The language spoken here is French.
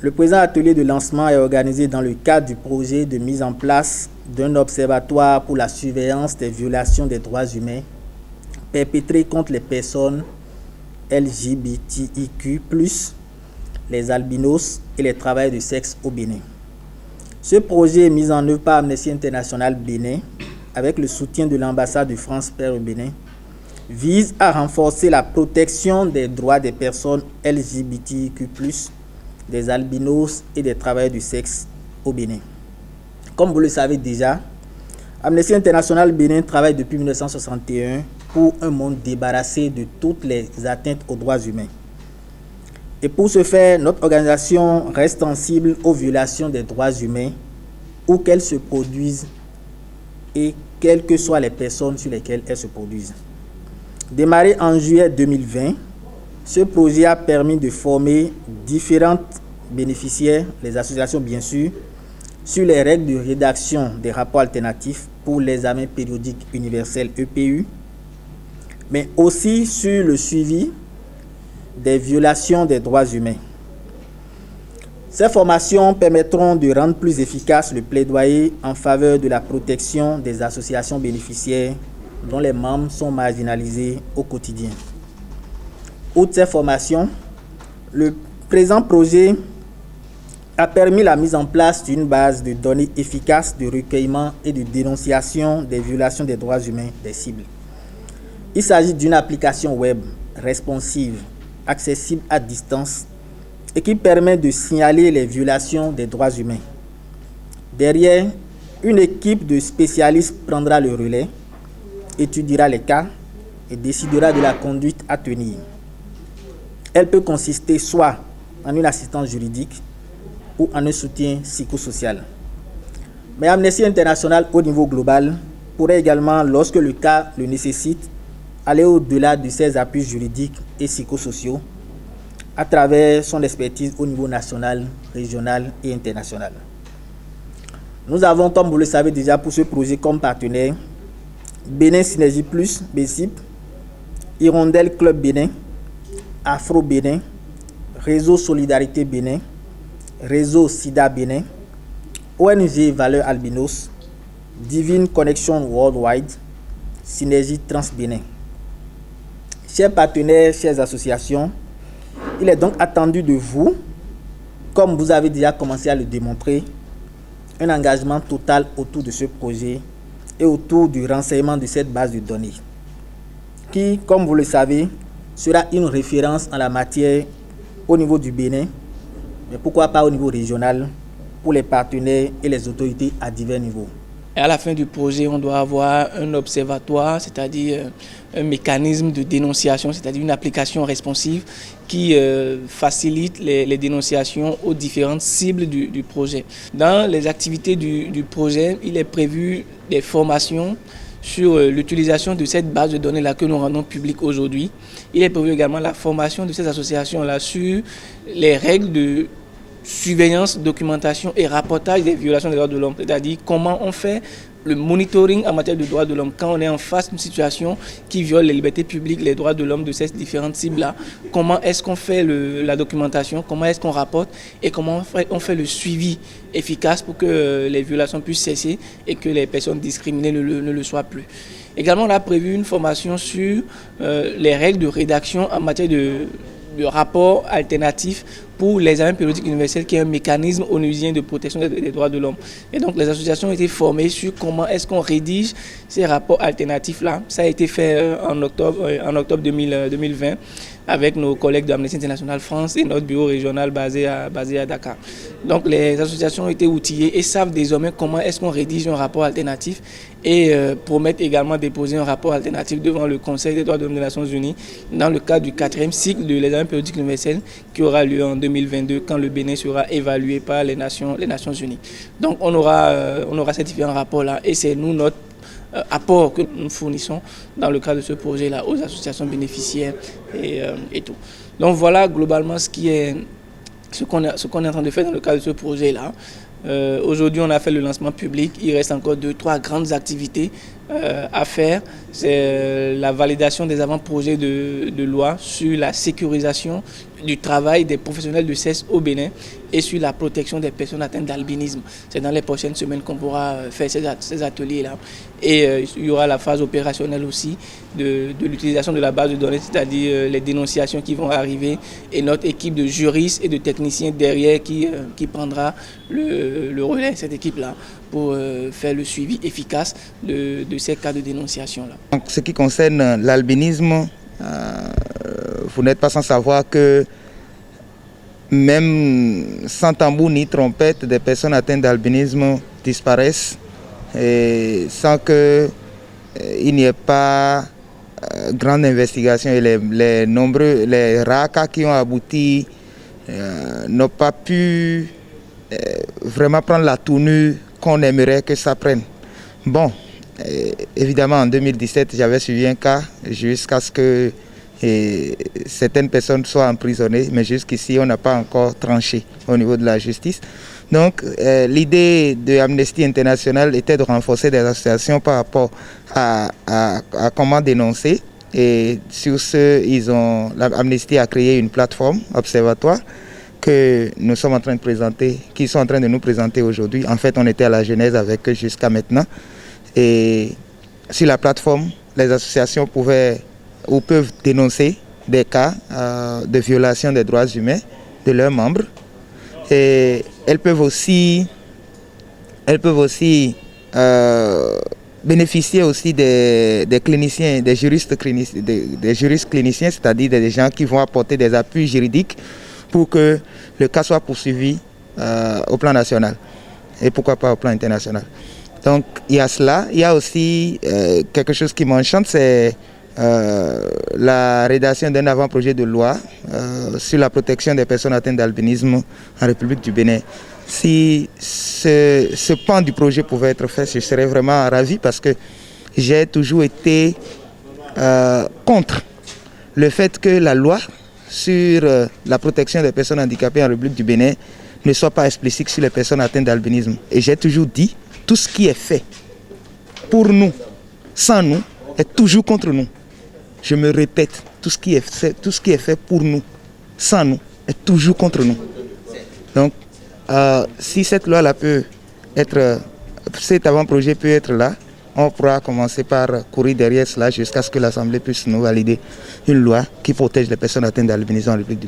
Le présent atelier de lancement est organisé dans le cadre du projet de mise en place d'un observatoire pour la surveillance des violations des droits humains perpétrées contre les personnes LGBTIQ+, les albinos et les travailleurs de sexe au Bénin. Ce projet est mis en œuvre par Amnesty International Bénin avec le soutien de l'ambassade de France Père au Bénin, vise à renforcer la protection des droits des personnes LGBTIQ+, des albinos et des travailleurs du sexe au Bénin. Comme vous le savez déjà, Amnesty International Bénin travaille depuis 1961 pour un monde débarrassé de toutes les atteintes aux droits humains. Et pour ce faire, notre organisation reste sensible aux violations des droits humains où qu'elles se produisent et quelles que soient les personnes sur lesquelles elles se produisent. Démarré en juillet 2020, ce projet a permis de former différentes bénéficiaires, les associations bien sûr, sur les règles de rédaction des rapports alternatifs pour l'examen périodique universel EPU, mais aussi sur le suivi des violations des droits humains. Ces formations permettront de rendre plus efficace le plaidoyer en faveur de la protection des associations bénéficiaires dont les membres sont marginalisés au quotidien. Outre ces formations, le présent projet a permis la mise en place d'une base de données efficace de recueillement et de dénonciation des violations des droits humains des cibles. Il s'agit d'une application web responsive, accessible à distance et qui permet de signaler les violations des droits humains. Derrière, une équipe de spécialistes prendra le relais, étudiera les cas et décidera de la conduite à tenir. Elle peut consister soit en une assistance juridique ou en un soutien psychosocial. Mais Amnesty International au niveau global pourrait également, lorsque le cas le nécessite, aller au-delà de ses appuis juridiques et psychosociaux à travers son expertise au niveau national, régional et international. Nous avons, comme vous le savez déjà, pour ce projet comme partenaire, Bénin Synergie Plus, BSIP, Hirondelle Club Bénin, Afro Bénin, Réseau Solidarité Bénin, Réseau SIDA Bénin, ONG Valeurs Albinos, Divine Connection Worldwide, Synergie Trans Bénin. Chers partenaires, chères associations, il est donc attendu de vous, comme vous avez déjà commencé à le démontrer, un engagement total autour de ce projet et autour du renseignement de cette base de données, qui, comme vous le savez, sera une référence en la matière au niveau du Bénin, mais pourquoi pas au niveau régional, pour les partenaires et les autorités à divers niveaux. Et à la fin du projet, on doit avoir un observatoire, c'est-à-dire un mécanisme de dénonciation, c'est-à-dire une application responsive qui facilite les dénonciations aux différentes cibles du projet. Dans les activités du projet, il est prévu des formations sur l'utilisation de cette base de données-là que nous rendons publique aujourd'hui. Il est prévu également la formation de ces associations-là sur les règles de surveillance, documentation et rapportage des violations des droits de l'homme, c'est-à-dire comment on fait le monitoring en matière de droits de l'homme quand on est en face d'une situation qui viole les libertés publiques, les droits de l'homme de ces différentes cibles-là. Comment est-ce qu'on fait la documentation, comment est-ce qu'on rapporte et comment on fait le suivi efficace pour que les violations puissent cesser et que les personnes discriminées ne le soient plus. Également, on a prévu une formation sur les règles de rédaction en matière de rapport alternatif pour l'examen périodique universel, qui est un mécanisme onusien de protection des droits de l'homme. Et donc, les associations ont été formées sur comment est-ce qu'on rédige ces rapports alternatifs-là. Ça a été fait en octobre 2020 avec nos collègues de Amnesty International France et notre bureau régional basé à Dakar. Donc, les associations ont été outillées et savent désormais comment est-ce qu'on rédige un rapport alternatif et promettent également déposer un rapport alternatif devant le Conseil des droits de l'homme des Nations Unies dans le cadre du 4e cycle de l'examen périodique universel qui aura lieu en 2022 quand le Bénin sera évalué par les Nations Unies. Donc on aura ces différents rapports-là et c'est nous notre apport que nous fournissons dans le cadre de ce projet-là aux associations bénéficiaires et tout. Donc voilà globalement ce qu'on est en train de faire dans le cadre de ce projet-là. Aujourd'hui, on a fait le lancement public. Il reste encore 2-3 grandes activités à faire. C'est la validation des avant-projets de loi sur la sécurisation du travail des professionnels de sexe au Bénin et sur la protection des personnes atteintes d'albinisme. C'est dans les prochaines semaines qu'on pourra faire ces ateliers-là. Et il y aura la phase opérationnelle aussi de l'utilisation de la base de données, c'est-à-dire les dénonciations qui vont arriver et notre équipe de juristes et de techniciens derrière qui prendra le relais, cette équipe-là, pour faire le suivi efficace de ces cas de dénonciation-là. En ce qui concerne l'albinisme, vous n'êtes pas sans savoir que même sans tambour ni trompette, des personnes atteintes d'albinisme disparaissent et sans qu'il n'y ait pas grande investigation. Et les rares cas qui ont abouti n'ont pas pu vraiment prendre la tournure qu'on aimerait que ça prenne. Bon, évidemment en 2017 j'avais suivi un cas jusqu'à ce que certaines personnes soient emprisonnées, mais jusqu'ici on n'a pas encore tranché au niveau de la justice. Donc l'idée de Amnesty International était de renforcer des associations par rapport à comment dénoncer. Et sur ce, Amnesty a créé une plateforme observatoire que nous sommes en train de présenter, qu'ils sont en train de nous présenter aujourd'hui. En fait, on était à la genèse avec eux jusqu'à maintenant. Et sur la plateforme, les associations peuvent dénoncer des cas de violation des droits humains de leurs membres. Et elles peuvent aussi bénéficier aussi des cliniciens, des juristes cliniciens, c'est-à-dire des gens qui vont apporter des appuis juridiques pour que le cas soit poursuivi au plan national et pourquoi pas au plan international. Donc il y a cela. Il y a aussi quelque chose qui m'enchante, c'est la rédaction d'un avant-projet de loi sur la protection des personnes atteintes d'albinisme en République du Bénin. Si ce pan du projet pouvait être fait, je serais vraiment ravi parce que j'ai toujours été contre le fait que la loi sur la protection des personnes handicapées en République du Bénin ne soit pas explicite sur les personnes atteintes d'albinisme. Et j'ai toujours dit, tout ce qui est fait pour nous, sans nous, est toujours contre nous. Je me répète, tout ce qui est fait pour nous, sans nous, est toujours contre nous. Donc, si cette loi-là peut être, cet avant-projet peut être là, on pourra commencer par courir derrière cela jusqu'à ce que l'Assemblée puisse nous valider une loi qui protège les personnes atteintes d'albinisme en République du Bénin.